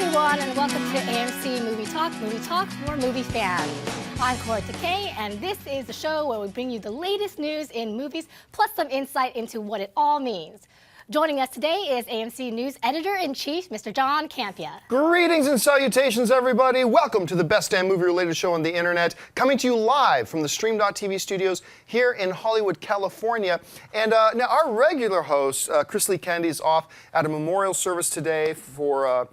everyone, and welcome to AMC Movie Talk for movie fans. I'm Cora Takei, and this is the show where we bring you the latest news in movies, plus some insight into what it all means. Joining us today is AMC News Editor-in-Chief, Mr. John Campea. Greetings and salutations, everybody. Welcome to the best damn movie-related show on the internet, coming to you live from the Stream.tv studios here in Hollywood, California. And now our regular host, Chris Lee Kennedy, is off at a memorial service today for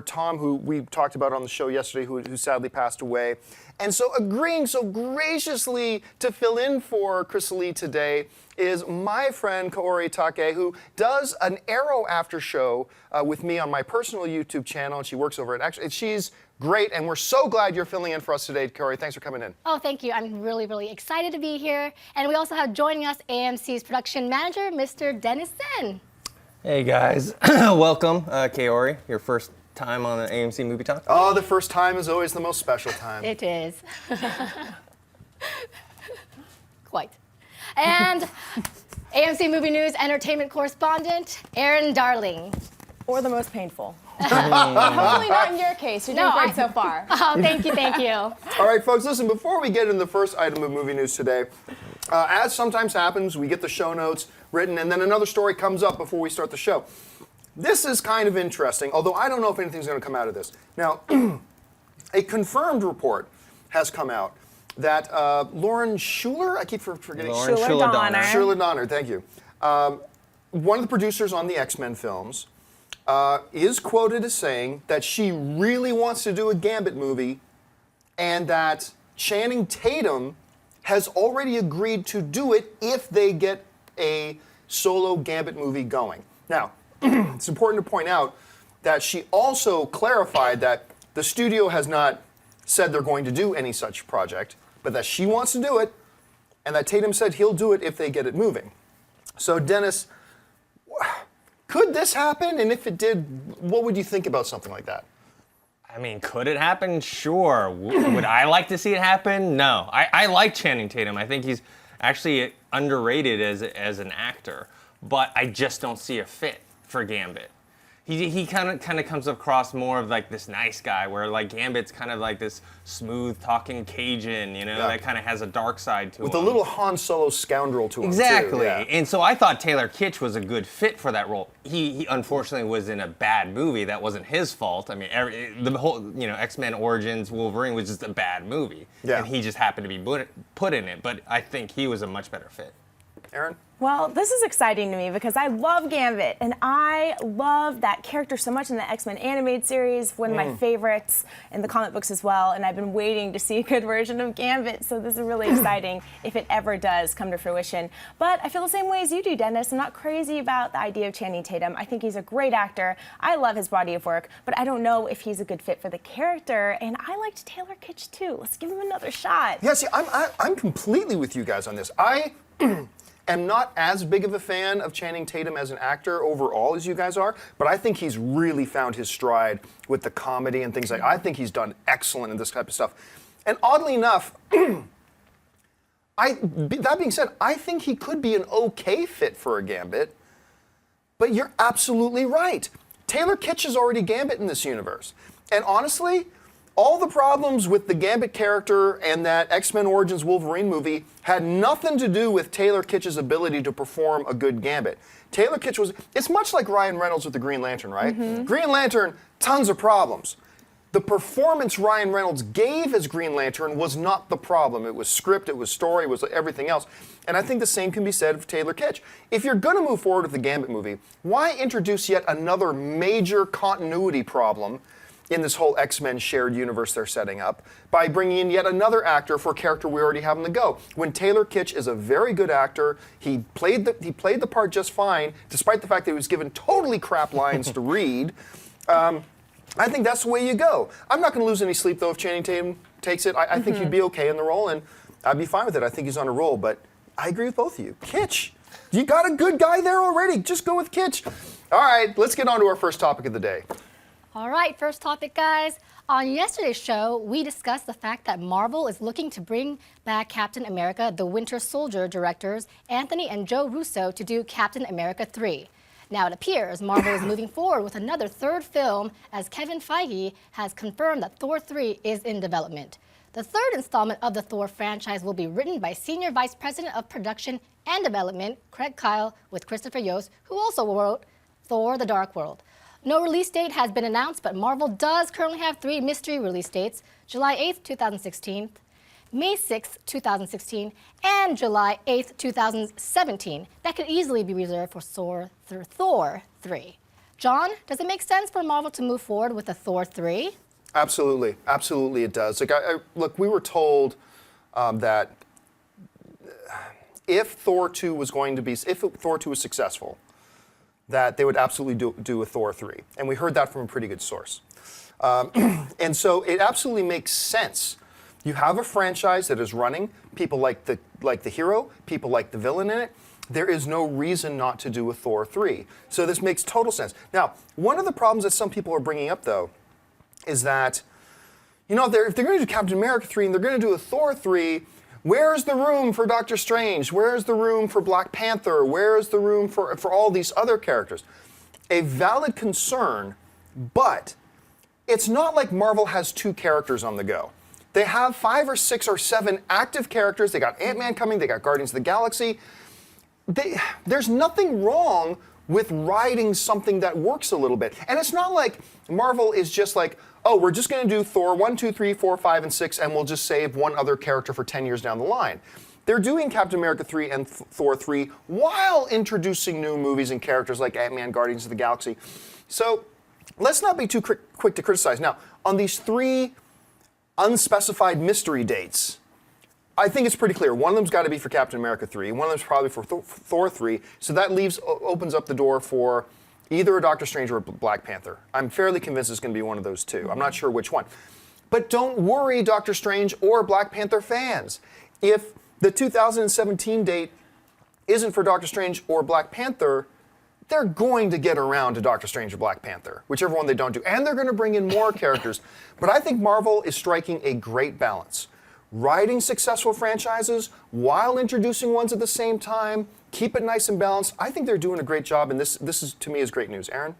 Tom, who we talked about on the show yesterday, who sadly passed away. And so agreeing so graciously to fill in for Chris Lee today is my friend Kaori Take, who does an Arrow after show with me on my personal YouTube channel, and she works over at xXx. She's great, and we're so glad you're filling in for us today, Kaori. Thanks for coming in. Oh, thank you. I'm really, really excited to be here. And we also have joining us AMC's production manager, Mr. Dennis Sen. Hey guys, welcome, Kaori, your first time on the AMC Movie Talk. Oh, the first time is always the most special time. It is. Quite. And AMC Movie News entertainment correspondent, Erin Darling. Or the most painful. Hopefully not in your case. You're doing great so far. Oh, thank you, thank you. All right, folks, listen, before we get into the first item of movie news today, as sometimes happens, we get the show notes written, and then another story comes up before we start the show. This is kind of interesting, although I don't know if anything's going to come out of this. Now, a confirmed report has come out that Lauren Schuler, I keep forgetting. Lauren Schuler-Donner. Schuler-Donner, thank you. One of the producers on the X-Men films is quoted as saying that she really wants to do a Gambit movie and that Channing Tatum has already agreed to do it if they get a solo Gambit movie going. Now, it's important to point out that she also clarified that the studio has not said they're going to do any such project, but that she wants to do it, and that Tatum said he'll do it if they get it moving. So, Dennis, could this happen? And if it did, what would you think about something like that? I mean, could it happen? Sure. Would I like to see it happen? No. I like Channing Tatum. I think he's actually underrated as an actor, but I just don't see a fit for Gambit. He kind of comes across more of like this nice guy, where like Gambit's kind of like this smooth talking Cajun, you know, that kind of has a dark side to him. With a little Han Solo scoundrel to him, exactly. too. Yeah. And so I thought Taylor Kitsch was a good fit for that role. He unfortunately was in a bad movie. That wasn't his fault. I mean, the whole, X-Men Origins Wolverine was just a bad movie. Yeah. And he just happened to be put in it. But I think he was a much better fit. Erin? Well, this is exciting to me because I love Gambit, and I love that character so much in the X-Men animated series, one of my favorites in the comic books as well, and I've been waiting to see a good version of Gambit, so this is really exciting if it ever does come to fruition. But I feel the same way as you do, Dennis. I'm not crazy about the idea of Channing Tatum. I think he's a great actor. I love his body of work, but I don't know if he's a good fit for the character, and I liked Taylor Kitsch too. Let's give him another shot. Yeah, see, I'm completely with you guys on this. I am not as big of a fan of Channing Tatum as an actor overall as you guys are, but I think he's really found his stride with the comedy and things like that. I think he's done excellent in this type of stuff. And oddly enough, that being said, I think he could be an okay fit for a Gambit, but you're absolutely right. Taylor Kitsch is already Gambit in this universe. And honestly, all the problems with the Gambit character and that X-Men Origins Wolverine movie had nothing to do with Taylor Kitsch's ability to perform a good Gambit. Taylor Kitsch it's much like Ryan Reynolds with the Green Lantern, right? Mm-hmm. Green Lantern, tons of problems. The performance Ryan Reynolds gave as Green Lantern was not the problem. It was script, it was story, it was everything else. And I think the same can be said of Taylor Kitsch. If you're going to move forward with the Gambit movie, why introduce yet another major continuity problem in this whole X-Men shared universe they're setting up by bringing in yet another actor for a character we already have on the go? When Taylor Kitsch is a very good actor, he played the part just fine, despite the fact that he was given totally crap lines to read. I think that's the way you go. I'm not going to lose any sleep, though, if Channing Tatum takes it. I think he'd be okay in the role, and I'd be fine with it. I think he's on a roll, but I agree with both of you. Kitsch, you got a good guy there already. Just go with Kitsch. All right, let's get on to our first topic of the day. All right, first topic, guys. On yesterday's show, we discussed the fact that Marvel is looking to bring back Captain America: The Winter Soldier directors Anthony and Joe Russo to do Captain America 3. Now it appears Marvel is moving forward with another third film, as Kevin Feige has confirmed that Thor 3 is in development. The third installment of the Thor franchise will be written by Senior Vice President of Production and Development, Craig Kyle, with Christopher Yost, who also wrote Thor: The Dark World. No release date has been announced, but Marvel does currently have 3 mystery release dates: July 8th, 2016, May 6th, 2016, and July 8th, 2017. That could easily be reserved for Thor 3. John, does it make sense for Marvel to move forward with a Thor 3? Absolutely, absolutely, it does. Like, look, we were told that if Thor 2 was successful, that they would absolutely do a Thor 3, and we heard that from a pretty good source. And so it absolutely makes sense. You have a franchise that is running. People like the hero. People like the villain in it. There is no reason not to do a Thor 3. So this makes total sense. Now, one of the problems that some people are bringing up, though, is that, you know, if they're going to do Captain America 3 and they're going to do a Thor 3, where's the room for Doctor Strange? Where's the room for Black Panther? Where's the room for all these other characters? A valid concern, but it's not like Marvel has 2 characters on the go. They have 5 or 6 or 7 active characters. They got Ant-Man coming. They got Guardians of the Galaxy. There's nothing wrong with writing something that works a little bit. And it's not like Marvel is just like, oh, we're just going to do Thor 1, 2, 3, 4, 5, and 6, and we'll just save one other character for 10 years down the line. They're doing Captain America 3 and Thor 3 while introducing new movies and characters like Ant-Man, Guardians of the Galaxy. So let's not be too quick to criticize. Now, on these 3 unspecified mystery dates, I think it's pretty clear. One of them's got to be for Captain America 3. One of them's probably for Thor 3. So that opens up the door for either a Doctor Strange or a Black Panther. I'm fairly convinced it's going to be one of those 2. I'm not sure which one. But don't worry, Doctor Strange or Black Panther fans. If the 2017 date isn't for Doctor Strange or Black Panther, they're going to get around to Doctor Strange or Black Panther, whichever one they don't do. And they're going to bring in more characters. But I think Marvel is striking a great balance. Writing successful franchises while introducing ones at the same time, keep it nice and balanced. I think they're doing a great job, and this is, to me, is great news. Aaron?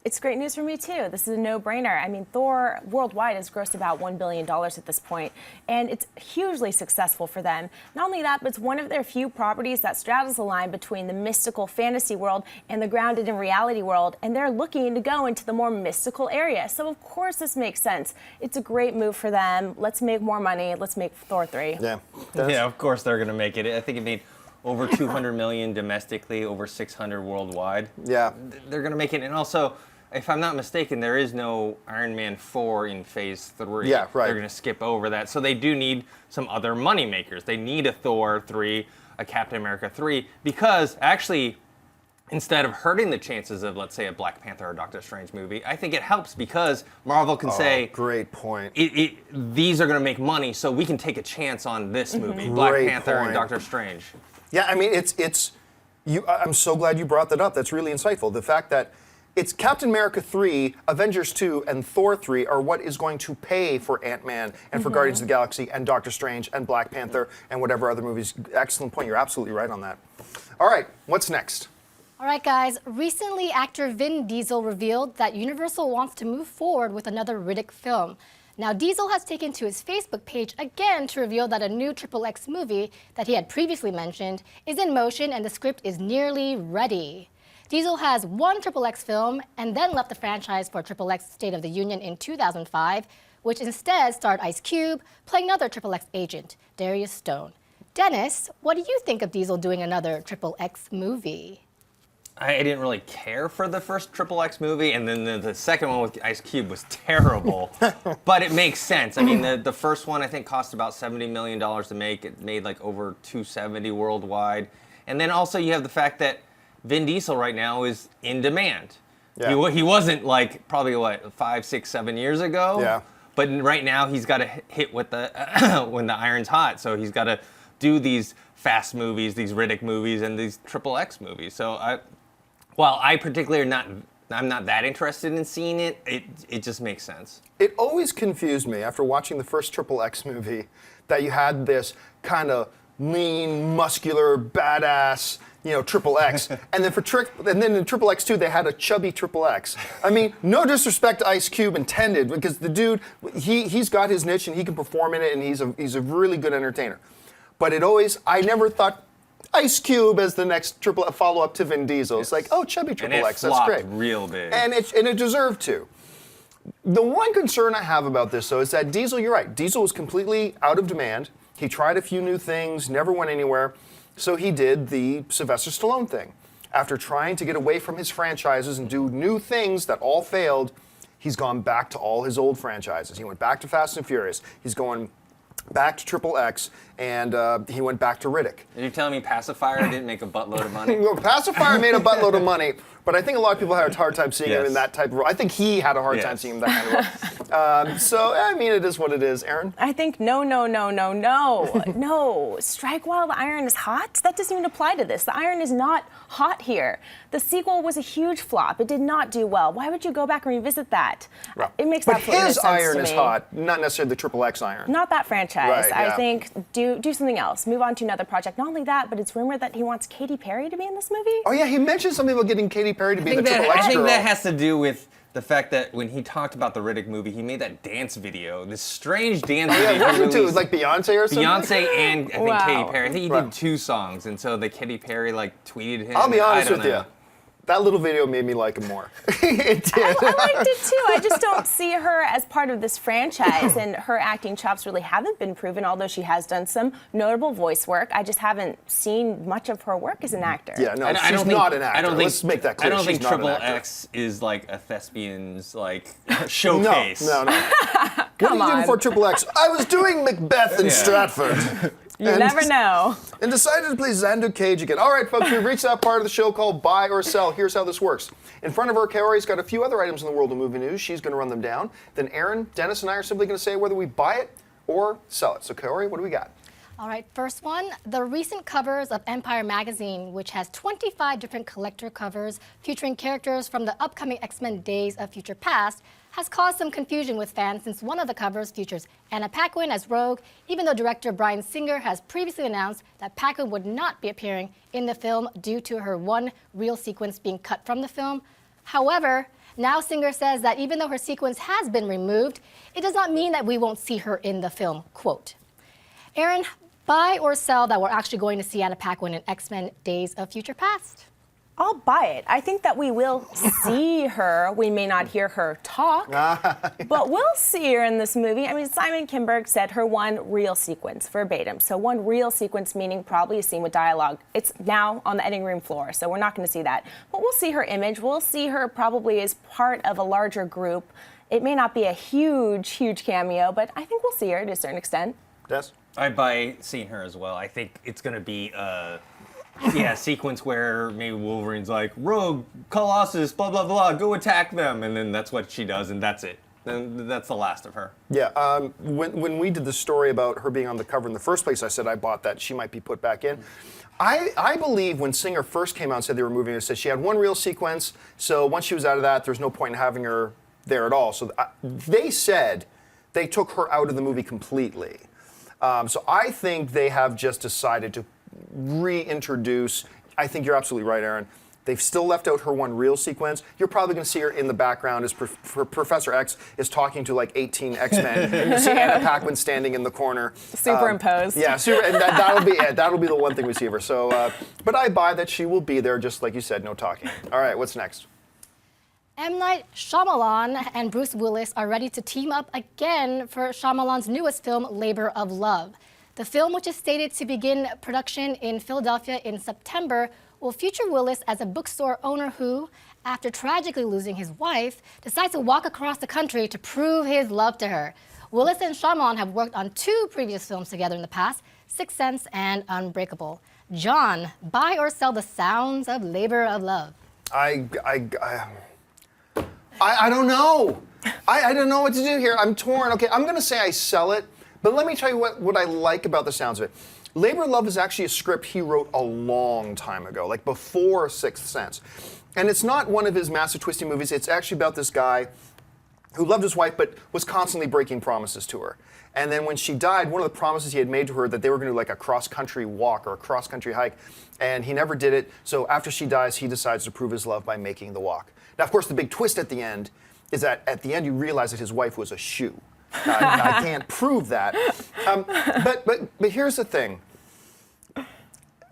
It's great news for me, too. This is a no-brainer. I mean, Thor worldwide has grossed about $1 billion at this point, and it's hugely successful for them. Not only that, but it's one of their few properties that straddles the line between the mystical fantasy world and the grounded in reality world, and they're looking to go into the more mystical area. So, of course, this makes sense. It's a great move for them. Let's make more money. Let's make Thor 3. Yeah. Yeah, of course they're going to make it. I think it made over 200 million domestically, over 600 worldwide. Yeah. They're going to make it. And also, if I'm not mistaken, there is no Iron Man 4 in Phase 3. Yeah, right. They're going to skip over that. So they do need some other money makers. They need a Thor 3, a Captain America 3, because actually, instead of hurting the chances of, let's say, a Black Panther or Doctor Strange movie, I think it helps because Marvel can say, great point. These are going to make money, so we can take a chance on this movie, Black Great Panther point. and Doctor Strange. Yeah, I mean, I'm so glad you brought that up. That's really insightful. The fact that it's Captain America 3, Avengers 2, and Thor 3 are what is going to pay for Ant-Man and for Guardians of the Galaxy and Doctor Strange and Black Panther and whatever other movies. Excellent point. You're absolutely right on that. All right, what's next? All right, guys. Recently, actor Vin Diesel revealed that Universal wants to move forward with another Riddick film. Now, Diesel has taken to his Facebook page again to reveal that a new XXX movie that he had previously mentioned is in motion and the script is nearly ready. Diesel has one XXX film and then left the franchise for XXX State of the Union in 2005, which instead starred Ice Cube playing another XXX agent, Darius Stone. Dennis, what do you think of Diesel doing another XXX movie? I didn't really care for the first XXX movie, and then the second one with Ice Cube was terrible. But it makes sense. I mean, the first one I think cost about $70 million to make. It made like over $270 worldwide. And then also you have the fact that Vin Diesel right now is in demand. Yeah. He wasn't like probably 5, 6, 7 years ago. Yeah. But right now he's got to hit with the when the iron's hot. So he's got to do these fast movies, these Riddick movies, and these XXX movies. So while I particularly I'm not that interested in seeing it, it just makes sense. It always confused me after watching the first XXX movie that you had this kind of lean, muscular, badass, XXX, and then in XXX2 they had a chubby XXX. I mean, no disrespect to Ice Cube intended, because the dude, he's got his niche and he can perform in it, and he's a really good entertainer. But I never thought Ice Cube as the next follow-up to Vin Diesel. It's like, oh, chubby XXX, And it that's flopped great. real big. And it deserved to. The one concern I have about this, though, is that Diesel, you're right, Diesel was completely out of demand. He tried a few new things, never went anywhere. So he did the Sylvester Stallone thing. After trying to get away from his franchises and do new things that all failed, he's gone back to all his old franchises. He went back to Fast and Furious. He's going back to XXX, and he went back to Riddick. Are you telling me Pacifier didn't make a buttload of money? Well, Pacifier made a buttload of money, but I think a lot of people had a hard time seeing him in that type of role. I think he had a hard time seeing him in that kind of role. So, I mean, it is what it is. Aaron? I think no. Strike while the iron is hot? That doesn't even apply to this. The iron is not hot here. The sequel was a huge flop. It did not do well. Why would you go back and revisit that? Well, It makes but absolutely no his sense iron to is me. hot, not necessarily the XXX iron. Not that franchise. Right, I yeah. think do something else. Move on to another project. Not only that, but it's rumored that he wants Katy Perry to be in this movie. Oh yeah, he mentioned something about getting Katy Perry to be the XXX I think girl. that has to do with the fact that when he talked about the Riddick movie, he made that dance video, this strange dance Yeah, video. what he did he do? released. Like Beyonce or something? Beyonce and I think Wow. Katy Perry. I think he Right. did 2 songs, and so the Katy Perry tweeted him. I'll be honest I don't with know. you. That little video made me like him more. It did. I liked it too. I just don't see her as part of this franchise, and her acting chops really haven't been proven, although she has done some notable voice work. I just haven't seen much of her work as an actor. Yeah, no, I she's don't think- not an actor. I don't think, Let's make that clear. I don't She's think not an Triple actor. X is like a thespian's showcase. No. What did you do on. before XXX? I was doing Macbeth in Stratford. You never know. And decided to play Xander Cage again. All right, folks, we've reached that part of the show called Buy or Sell. Here's how this works. In front of her, Kaori's got a few other items in the world of movie news. She's going to run them down. Then Aaron, Dennis, and I are simply going to say whether we buy it or sell it. So, Kaori, what do we got? All right, first one, the recent covers of Empire magazine, which has 25 different collector covers featuring characters from the upcoming X-Men Days of Future Past, has caused some confusion with fans since one of the covers features Anna Paquin as Rogue, even though director Bryan Singer has previously announced that Paquin would not be appearing in the film due to her one reel sequence being cut from the film. However, now Singer says that even though her sequence has been removed, it does not mean that we won't see her in the film, quote. Aaron, buy or sell that we're actually going to see Anna Paquin in X-Men Days of Future Past? I'll buy it. I think that we will see her. We may not hear her talk, but we'll see her in this movie. I mean, Simon Kinberg said her one reel sequence, verbatim. So one reel sequence meaning probably a scene with dialogue. It's now on the editing room floor, so we're not going to see that. But we'll see her image. We'll see her probably as part of a larger group. It may not be a huge cameo, but I think we'll see her to a certain extent. Des? I buy seeing her as well. I think it's going to be a sequence where maybe Wolverine's like, Rogue, Colossus, blah, blah, blah, go attack them. And then that's what she does, and that's it. Then that's the last of her. Yeah, when we did the story about her being on the cover in the first place, I said I bought that. She might be put back in. I believe when Singer first came out and said they were moving her, said she had one real sequence, so once she was out of that, there's no point in having her there at all. So they said they took her out of the movie completely. So I think they have just decided to reintroduce. I think you're absolutely right, Aaron. They've still left out her one real sequence. You're probably going to see her in the background as Professor X is talking to like 18 X-Men. And you see Anna Paquin standing in the corner. Superimposed. Yeah, and that'll be it. That'll be the one thing we see of her. So, but I buy that she will be there, just like you said, no talking. All right, what's next? M. Night Shyamalan and Bruce Willis are ready to team up again for Shyamalan's newest film, Labor of Love. The film, which is slated to begin production in Philadelphia in September, will feature Willis as a bookstore owner who, after tragically losing his wife, decides to walk across the country to prove his love to her. Willis and Shyamalan have worked on 2 previous films together in the past, Sixth Sense and Unbreakable. John, buy or sell the sounds of Labor of Love? I don't know. I don't know what to do here. I'm torn. Okay, I'm going to say I sell it, but let me tell you what I like about the sounds of it. Labor of Love is actually a script he wrote a long time ago, like before Sixth Sense. And it's not one of his massive twisty movies. It's actually about this guy who loved his wife but was constantly breaking promises to her. And then when she died, one of the promises he had made to her that they were going to do like a cross-country walk or a cross-country hike, and he never did it. So after she dies, he decides to prove his love by making the walk. Now, of course, the big twist at the end is that at the end you realize that his wife was a shoe. I can't prove that. But here's the thing.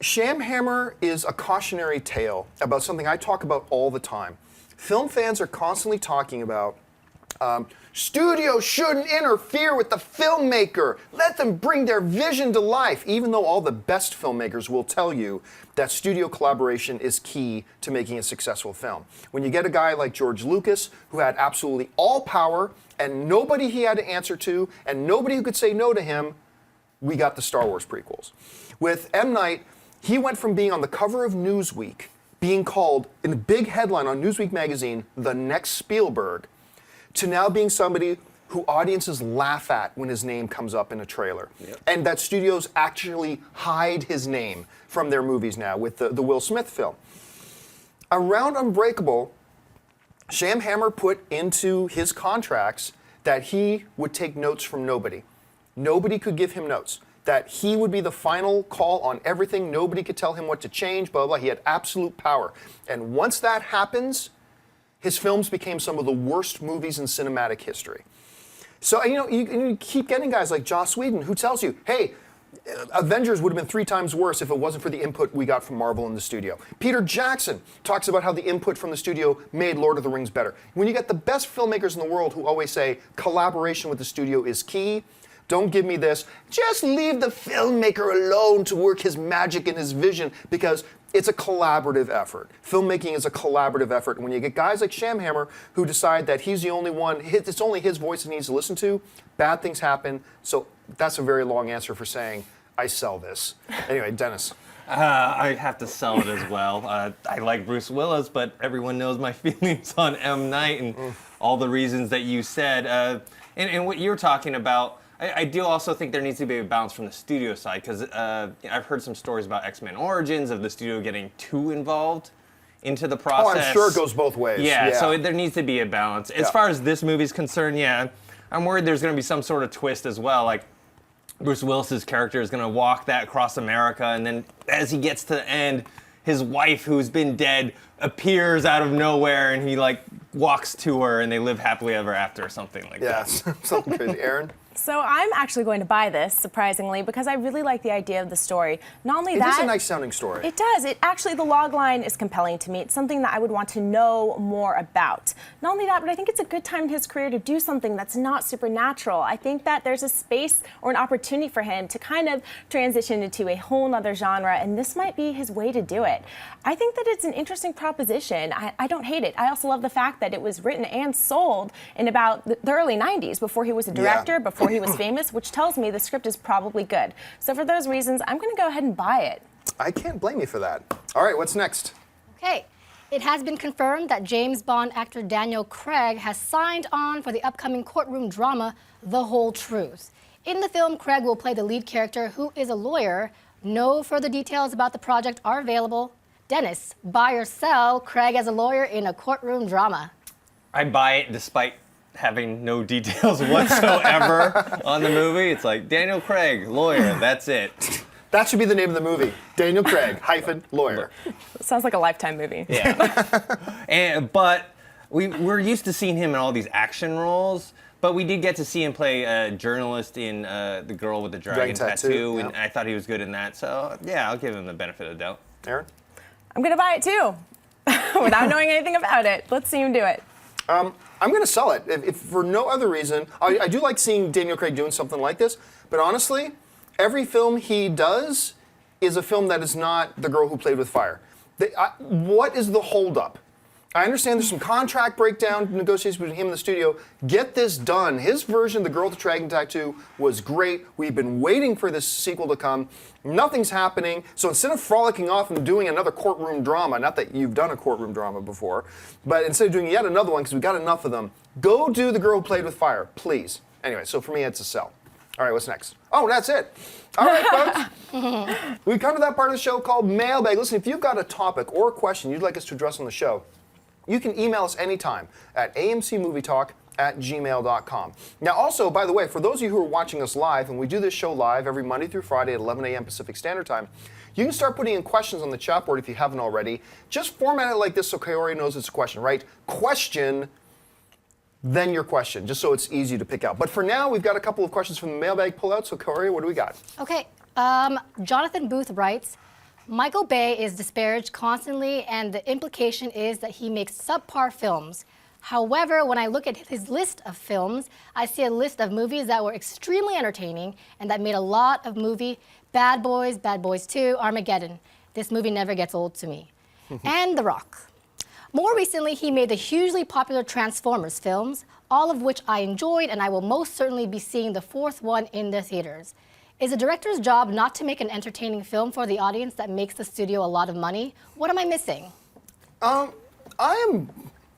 Shamhammer is a cautionary tale about something I talk about all the time. Film fans are constantly talking about studios shouldn't interfere with the filmmaker. Let them bring their vision to life, even though all the best filmmakers will tell you that studio collaboration is key to making a successful film. When you get a guy like George Lucas, who had absolutely all power and nobody he had to answer to and nobody who could say no to him, we got the Star Wars prequels. With M. Night, he went from being on the cover of Newsweek, being called in a big headline on Newsweek magazine, the next Spielberg, to now being somebody who audiences laugh at when his name comes up in a trailer. Yep. And that studios actually hide his name from their movies now with the Will Smith film. Around Unbreakable, Shamhammer put into his contracts that he would take notes from nobody. Nobody could give him notes. That he would be the final call on everything. Nobody could tell him what to change, blah, blah. He had absolute power. And once that happens, his films became some of the worst movies in cinematic history. So, you keep getting guys like Joss Whedon who tells you, hey, Avengers would have been 3 times worse if it wasn't for the input we got from Marvel in the studio. Peter Jackson talks about how the input from the studio made Lord of the Rings better. When you get the best filmmakers in the world who always say collaboration with the studio is key, don't give me this. Just leave the filmmaker alone to work his magic and his vision, because it's a collaborative effort. Filmmaking is a collaborative effort. When you get guys like Shamhammer who decide that he's the only one, it's only his voice he needs to listen to, bad things happen. So that's a very long answer for saying, I sell this. Anyway, Dennis. I have to sell it as well. I like Bruce Willis, but everyone knows my feelings on M. Night and all the reasons that you said. And what you're talking about, I do also think there needs to be a balance from the studio side, because I've heard some stories about X-Men Origins of the studio getting too involved into the process. Oh, I'm sure it goes both ways. Yeah, so there needs to be a balance. As far as this movie's concerned, I'm worried there's going to be some sort of twist as well. Like, Bruce Willis's character is going to walk that across America, and then as he gets to the end, his wife, who's been dead, appears out of nowhere, and he walks to her, and they live happily ever after, or something like that. Yes, something crazy. Aaron? So I'm actually going to buy this, surprisingly, because I really like the idea of the story. Not only that, it is a nice sounding story. It does. Actually, the log line is compelling to me. It's something that I would want to know more about. Not only that, but I think it's a good time in his career to do something that's not supernatural. I think that there's a space or an opportunity for him to kind of transition into a whole nother genre, and this might be his way to do it. I think that it's an interesting proposition. I don't hate it. I also love the fact that it was written and sold in about the early 90s, before he was a director, before he was famous, which tells me the script is probably good. So for those reasons, I'm going to go ahead and buy it. I can't blame you for that. All right, what's next? Okay. It has been confirmed that James Bond actor Daniel Craig has signed on for the upcoming courtroom drama, The Whole Truth. In the film, Craig will play the lead character, who is a lawyer. No further details about the project are available. Dennis, buy or sell Craig as a lawyer in a courtroom drama? I buy it despite having no details whatsoever on the movie. It's like, Daniel Craig, lawyer, that's it. That should be the name of the movie. Daniel Craig, lawyer. Sounds like a Lifetime movie. Yeah. But we're used to seeing him in all these action roles, but we did get to see him play a journalist in The Girl with the Dragon Tattoo, and I thought he was good in that. So, yeah, I'll give him the benefit of the doubt. Aaron? I'm going to buy it, too, without knowing anything about it. Let's see him do it. I'm going to sell it, if for no other reason. I do like seeing Daniel Craig doing something like this, but honestly, every film he does is a film that is not The Girl Who Played with Fire. What is the holdup? I understand there's some contract breakdown negotiations between him and the studio. Get this done. His version, The Girl with the Dragon Tattoo, was great. We've been waiting for this sequel to come. Nothing's happening. So instead of frolicking off and doing another courtroom drama, not that you've done a courtroom drama before, but instead of doing yet another one, because we've got enough of them, go do The Girl Who Played with Fire, please. Anyway, so for me, it's a sell. All right, what's next? Oh, that's it. All right, folks. We've come to that part of the show called Mailbag. Listen, if you've got a topic or a question you'd like us to address on the show, you can email us anytime at amcmovietalk gmail.com. Now, also, by the way, for those of you who are watching us live, and we do this show live every Monday through Friday at 11 a.m. Pacific Standard Time, you can start putting in questions on the chat board if you haven't already. Just format it like this so Kaori knows it's a question, right? Question, then your question, just so it's easy to pick out. But for now, we've got a couple of questions from the mailbag pullout. So, Kaori, what do we got? Okay, Jonathan Booth writes, Michael Bay is disparaged constantly, and the implication is that he makes subpar films. However, when I look at his list of films, I see a list of movies that were extremely entertaining and that made a lot of movie. Bad Boys 2, Armageddon. This movie never gets old to me. And The Rock. More recently, he made the hugely popular Transformers films, all of which I enjoyed, and I will most certainly be seeing the fourth one in the theaters. Is a director's job not to make an entertaining film for the audience that makes the studio a lot of money? What am I missing? I am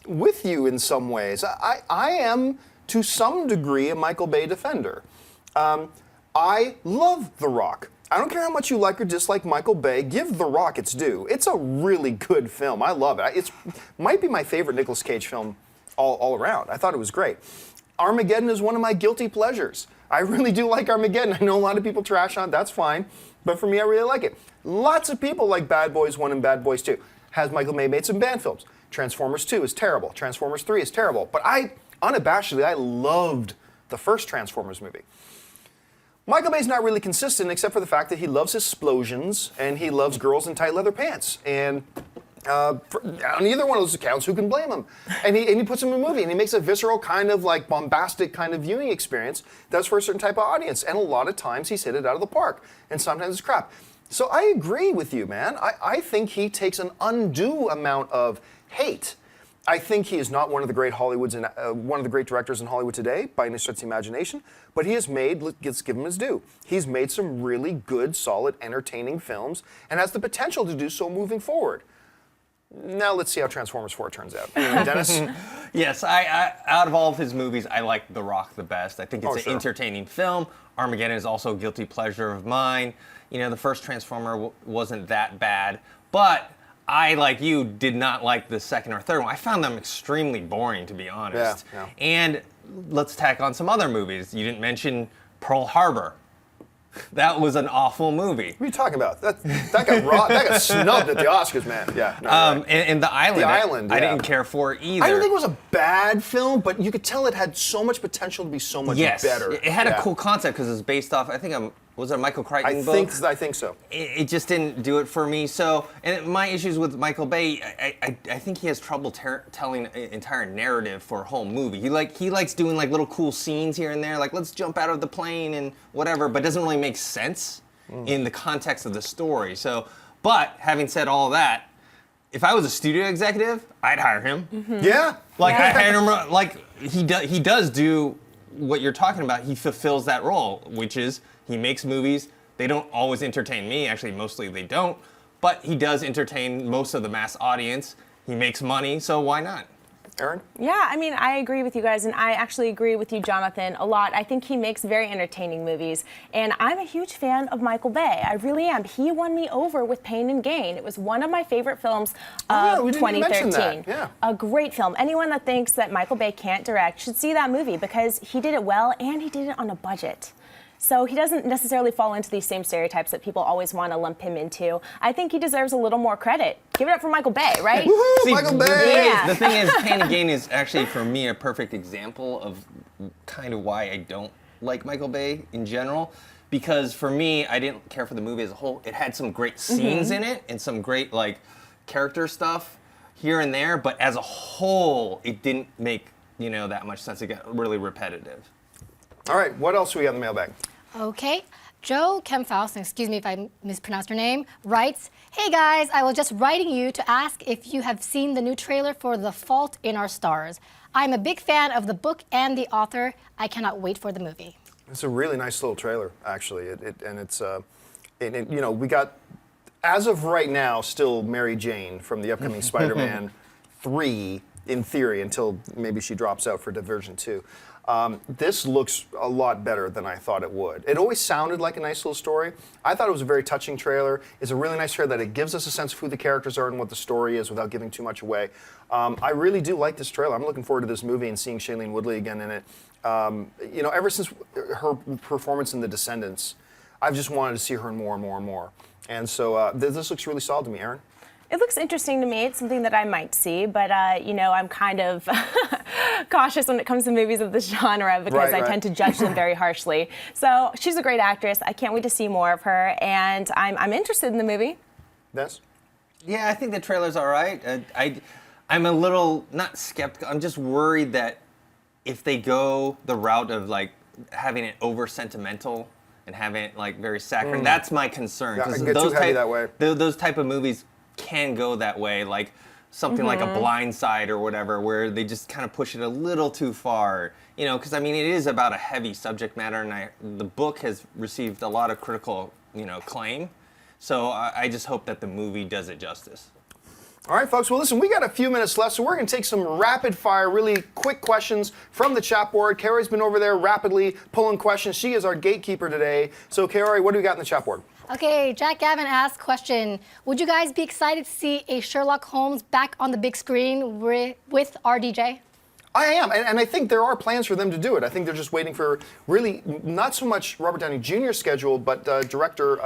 with you in some ways. I am, to some degree, a Michael Bay defender. I love The Rock. I don't care how much you like or dislike Michael Bay, give The Rock its due. It's a really good film. I love it. It might be my favorite Nicolas Cage film all around. I thought it was great. Armageddon is one of my guilty pleasures. I really do like Armageddon. I know a lot of people trash on it. That's fine. But for me, I really like it. Lots of people like Bad Boys 1 and Bad Boys 2. Has Michael Bay made some bad films? Transformers 2 is terrible. Transformers 3 is terrible. But unabashedly, I loved the first Transformers movie. Michael Bay's not really consistent except for the fact that he loves explosions and he loves girls in tight leather pants. And on either one of those accounts, who can blame him? And he puts him in a movie and he makes a visceral kind of like bombastic kind of viewing experience that's for a certain type of audience. And a lot of times he's hit it out of the park. And sometimes it's crap. So I agree with you, man. I think he takes an undue amount of hate. I think he is not one of the great one of the great directors in Hollywood today by any stretch of the imagination, but he has made, let's give him his due. He's made some really good, solid, entertaining films and has the potential to do so moving forward. Now let's see how Transformers 4 turns out. Dennis? Yes, I out of all of his movies, I like The Rock the best. I think it's an entertaining film. Armageddon is also a guilty pleasure of mine. You know, the first Transformer wasn't that bad, but I, like you, did not like the second or third one. I found them extremely boring, to be honest. Yeah. And let's tack on some other movies. You didn't mention Pearl Harbor. That was an awful movie. What are you talking about? That got snubbed at the Oscars, man. Yeah. No, right. And The Island. The Island, I didn't care for either. I didn't think it was a bad film, but you could tell it had so much potential to be so much better. It had a cool concept because it's based off, I think, was it a Michael Crichton book? I think so. It just didn't do it for me. So, and my issues with Michael Bay, I think he has trouble telling an entire narrative for a whole movie. He likes doing like little cool scenes here and there, like let's jump out of the plane and whatever, but it doesn't really make sense in the context of the story. So, but having said all that, if I was a studio executive, I'd hire him. Mm-hmm. Yeah. Like I hired him. Like he does do what you're talking about. He fulfills that role, which is he makes movies. They don't always entertain me. Actually, mostly they don't. But he does entertain most of the mass audience. He makes money, so why not? Erin? Yeah, I mean, I agree with you guys, and I actually agree with you, Jonathan, a lot. I think he makes very entertaining movies, and I'm a huge fan of Michael Bay. I really am. He won me over with Pain and Gain. It was one of my favorite films of we didn't 2013. mention that. Yeah. A great film. Anyone that thinks that Michael Bay can't direct should see that movie because he did it well, and he did it on a budget. So he doesn't necessarily fall into these same stereotypes that people always want to lump him into. I think he deserves a little more credit. Give it up for Michael Bay, right? Woohoo, See, Michael Bay! Yeah. The thing is, Pain and Gain is actually, for me, a perfect example of kind of why I don't like Michael Bay in general. Because for me, I didn't care for the movie as a whole. It had some great scenes in it and some great like character stuff here and there. But as a whole, it didn't make that much sense. It got really repetitive. All right, what else do we have in the mailbag? Okay. Joe Kempfaus, excuse me if I mispronounced your name, writes, "Hey guys, I was just writing you to ask if you have seen the new trailer for The Fault in Our Stars. I'm a big fan of the book and the author. I cannot wait for the movie." It's a really nice little trailer, actually. We got, as of right now, still Mary Jane from the upcoming Spider-Man 3, in theory, until maybe she drops out for Divergent 2. This looks a lot better than I thought it would. It always sounded like a nice little story. I thought it was a very touching trailer. It's a really nice trailer that it gives us a sense of who the characters are and what the story is without giving too much away. I really do like this trailer. I'm looking forward to this movie and seeing Shailene Woodley again in it. You know, ever since her performance in The Descendants, I've just wanted to see her in more and more and more. And so this looks really solid to me, Aaron. It looks interesting to me. It's something that I might see, but you know, I'm kind of cautious when it comes to movies of this genre because I tend to judge them very harshly. So she's a great actress. I can't wait to see more of her, and I'm interested in the movie. Yes? Yeah, I think the trailer's all right. I'm a little, not skeptical, I'm just worried that if they go the route of like having it over sentimental and having it like very saccharine, that's my concern. Yeah, get too heavy that way. Those type of movies can go that way, like something like a Blind Side or whatever, where they just kind of push it a little too far. You know, because I mean, it is about a heavy subject matter, and the book has received a lot of critical, acclaim. So I just hope that the movie does it justice. All right, folks. Well, listen, we got a few minutes left, so we're going to take some rapid-fire, really quick questions from the chat board. Carrie's been over there rapidly pulling questions. She is our gatekeeper today. So, Carrie, what do we got in the chat board? Okay, Jack Gavin asked question, would you guys be excited to see a Sherlock Holmes back on the big screen with RDJ? I am, and I think there are plans for them to do it. I think they're just waiting for really not so much Robert Downey Jr.'s schedule, but director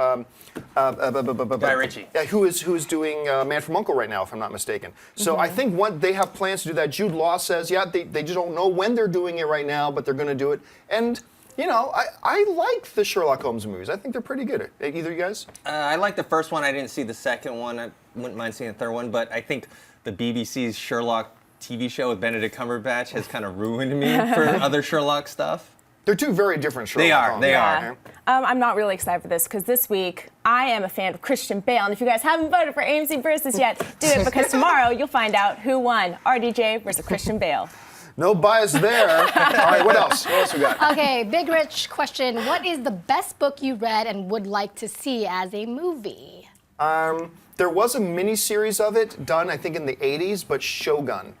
Guy Ritchie. Yeah, who is doing Man from U.N.C.L.E. right now, if I'm not mistaken. So I think they have plans to do that. Jude Law says, they just don't know when they're doing it right now, but they're going to do it. And I like the Sherlock Holmes movies. I think they're pretty good. Either of you guys? I like the first one. I didn't see the second one. I wouldn't mind seeing the third one, but I think the BBC's Sherlock TV show with Benedict Cumberbatch has kind of ruined me for other Sherlock stuff. They're two very different Sherlock Holmes. They are. I'm not really excited for this because this week I am a fan of Christian Bale, and if you guys haven't voted for AMC Versus yet, do it because tomorrow you'll find out who won, RDJ versus Christian Bale. No bias there. All right, what else? What else we got? Okay, Big Rich question, what is the best book you read and would like to see as a movie? There was a mini-series of it done, I think, in the 80s, but Shogun.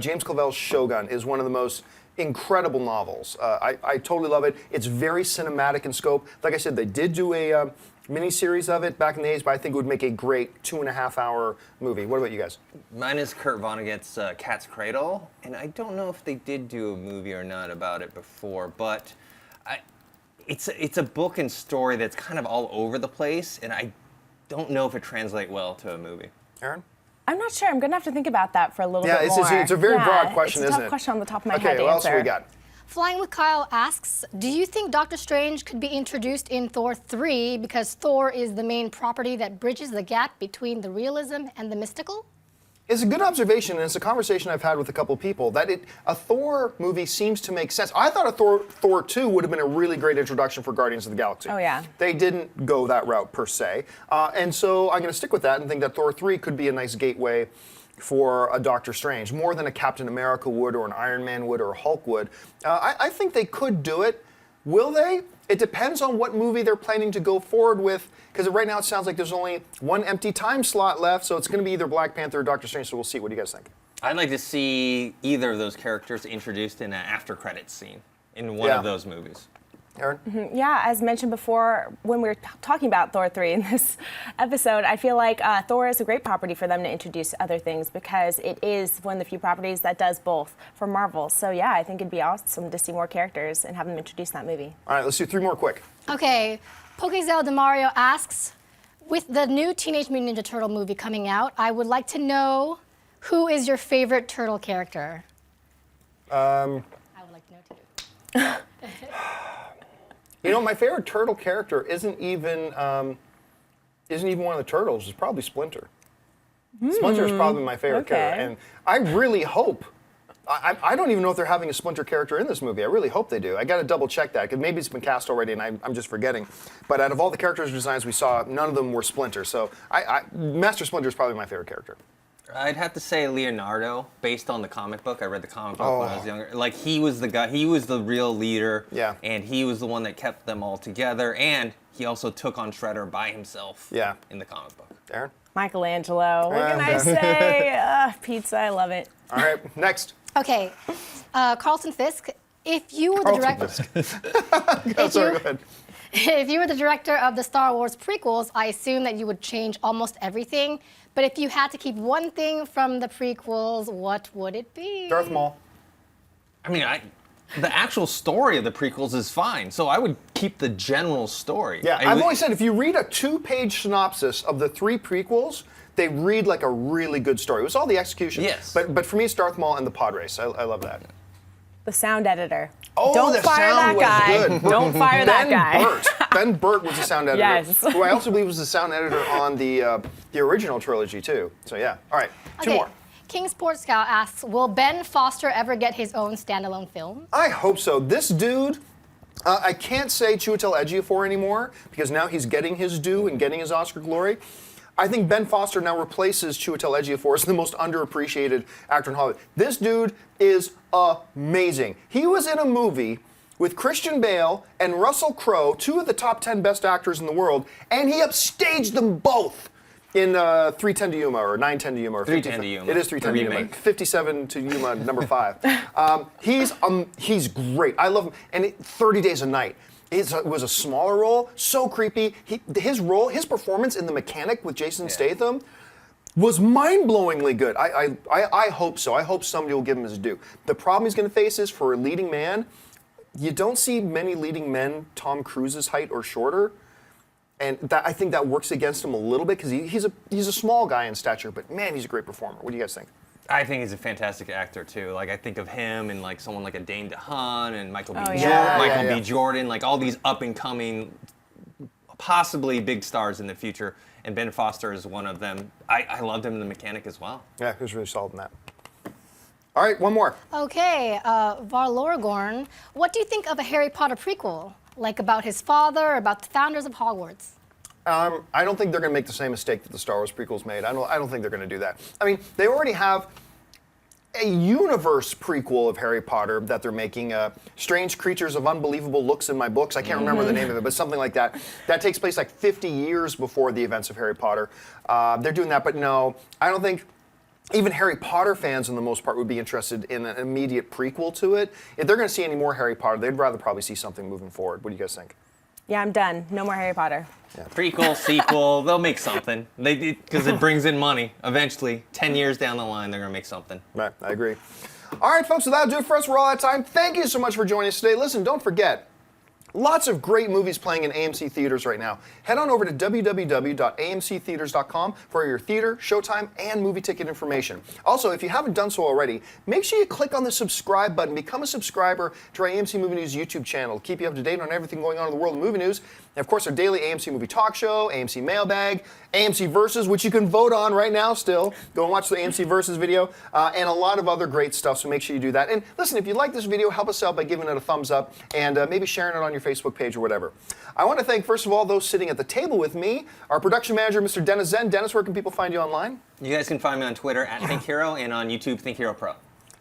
James Clavell's Shogun is one of the most incredible novels. I totally love it. It's very cinematic in scope. Like I said, they did do a mini-series of it back in the 80s, but I think it would make a great 2.5-hour movie. What about you guys? Mine is Kurt Vonnegut's Cat's Cradle, and I don't know if they did do a movie or not about it before, but it's a book and story that's kind of all over the place, and I don't know if it translates well to a movie. Aaron? I'm not sure. I'm going to have to think about that for a little bit more. It's a very broad question, isn't it? It's a tough question on the top of my head to Okay, what else answer. do we got? Flying with Kyle asks, do you think Doctor Strange could be introduced in Thor 3 because Thor is the main property that bridges the gap between the realism and the mystical? It's a good observation, and it's a conversation I've had with a couple people, that a Thor movie seems to make sense. I thought a Thor 2 would have been a really great introduction for Guardians of the Galaxy. Oh, yeah. They didn't go that route, per se. And so I'm going to stick with that and think that Thor 3 could be a nice gateway for a Doctor Strange, more than a Captain America would or an Iron Man would or a Hulk would. I think they could do it. Will they? It depends on what movie they're planning to go forward with, because right now it sounds like there's only one empty time slot left, so it's going to be either Black Panther or Doctor Strange, so we'll see. What do you guys think? I'd like to see either of those characters introduced in an after-credits scene in one of those movies. Aaron? Yeah, as mentioned before, when we were talking about Thor 3 in this episode, I feel like Thor is a great property for them to introduce other things because it is one of the few properties that does both for Marvel. So yeah, I think it'd be awesome to see more characters and have them introduce that movie. All right, let's do 3 more quick. Okay, Pokezel DeMario asks, with the new Teenage Mutant Ninja Turtle movie coming out, I would like to know who is your favorite turtle character? I would like to know too. My favorite turtle character isn't even one of the turtles. It's probably Splinter. Splinter is probably my favorite character, and I really hope. I don't even know if they're having a Splinter character in this movie. I really hope they do. I got to double check that because maybe it's been cast already, and I'm just forgetting. But out of all the characters designs we saw, none of them were Splinter. So Master Splinter is probably my favorite character. I'd have to say Leonardo, based on the comic book. I read the comic book when I was younger. Like, he was the guy, he was the real leader. Yeah. And he was the one that kept them all together. And he also took on Shredder by himself in the comic book. Aaron? Michelangelo. What can I say? Pizza, I love it. All right, next. Okay, Carlton Fisk, If you were the director, Sorry, go ahead. if you were the director of the Star Wars prequels, I assume that you would change almost everything. But if you had to keep one thing from the prequels, what would it be? Darth Maul. I mean, the actual story of the prequels is fine, so I would keep the general story. Yeah, I've always said if you read a 2-page synopsis of the 3 prequels, they read like a really good story. It was all the execution. Yes. But for me, it's Darth Maul and the pod race. I love that. The sound editor. Oh, Don't the fire sound that was guy. good. Don't fire that guy. Ben Burt was the sound editor. Yes. Who I also believe was the sound editor on the original trilogy too. So yeah. All right. Two more. King Sports Scout asks, will Ben Foster ever get his own standalone film? I hope so. This dude, I can't say Chiwetel Ejiofor anymore because now he's getting his due and getting his Oscar glory. I think Ben Foster now replaces Chiwetel Ejiofor as the most underappreciated actor in Hollywood. This dude is amazing. He was in a movie with Christian Bale and Russell Crowe, 2 of the top 10 best actors in the world, and he upstaged them both in 3:10 to Yuma or 9:10 to Yuma. Or 3:10 to Yuma. It is 3:10 to Yuma. 57 to Yuma, number 5. He's great. I love him. And 30 Days a Night. It was a smaller role, so creepy. His performance in The Mechanic with Jason Statham was mind-blowingly good. I hope so. I hope somebody will give him his due. The problem he's going to face is for a leading man, you don't see many leading men Tom Cruise's height or shorter. And I think that works against him a little bit because he's a small guy in stature, but man, he's a great performer. What do you guys think? I think he's a fantastic actor too. Like I think of him and like someone like a Dane DeHaan and Michael B. Jordan, like all these up and coming, possibly big stars in the future. And Ben Foster is one of them. I loved him in The Mechanic as well. Yeah, he was really solid in that. All right, one more. Okay, Varlorgorn, what do you think of a Harry Potter prequel? Like about his father, about the founders of Hogwarts? I don't think they're going to make the same mistake that the Star Wars prequels made. I don't think they're going to do that. I mean, they already have a universe prequel of Harry Potter that they're making, Strange Creatures of Unbelievable Looks in My Books. I can't remember the name of it, but something like that. That takes place like 50 years before the events of Harry Potter. They're doing that, but no, I don't think even Harry Potter fans, in the most part, would be interested in an immediate prequel to it. If they're going to see any more Harry Potter, they'd rather probably see something moving forward. What do you guys think? Yeah, I'm done. No more Harry Potter. Yeah. Prequel, sequel, they'll make something. Because it brings in money. Eventually, 10 years down the line, they're going to make something. Right, I agree. All right, folks, so that'll do it for us. We're all out of time. Thank you so much for joining us today. Listen, don't forget, lots of great movies playing in AMC theaters right now. Head on over to www.amctheaters.com for your theater, showtime, and movie ticket information. Also, if you haven't done so already, make sure you click on the subscribe button. Become a subscriber to our AMC Movie News YouTube channel. Keep you up to date on everything going on in the world of movie news. And of course, our daily AMC Movie Talk Show, AMC Mailbag, AMC Versus, which you can vote on right now still. Go and watch the AMC Versus video, and a lot of other great stuff, so make sure you do that. And listen, if you like this video, help us out by giving it a thumbs up and maybe sharing it on your Facebook page or whatever. I want to thank, first of all, those sitting at the table with me, our production manager, Mr. Dennis Zen. Dennis, where can people find you online? You guys can find me on Twitter at ThinkHero and on YouTube, ThinkHeroPro.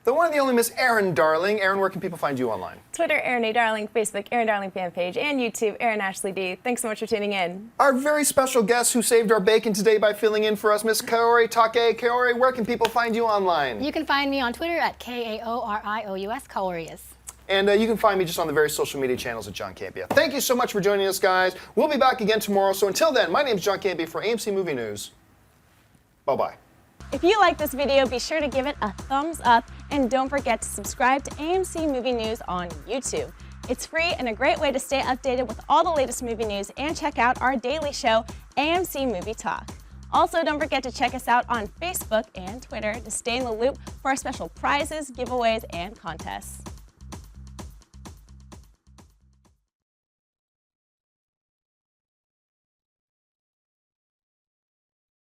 The one and the only Miss Erin Darling. Erin, where can people find you online? Twitter, Erin A. Darling, Facebook, Erin Darling fan page, and YouTube, Erin Ashley D. Thanks so much for tuning in. Our very special guest who saved our bacon today by filling in for us, Miss Kaori Take. Kaori, where can people find you online? You can find me on Twitter at KAORIOUS, Kaorius. And you can find me just on the various social media channels at John Campia. Thank you so much for joining us, guys. We'll be back again tomorrow. So until then, my name is John Campia for AMC Movie News. Bye-bye. If you like this video, be sure to give it a thumbs up and don't forget to subscribe to AMC Movie News on YouTube. It's free and a great way to stay updated with all the latest movie news and check out our daily show, AMC Movie Talk. Also, don't forget to check us out on Facebook and Twitter to stay in the loop for our special prizes, giveaways, and contests.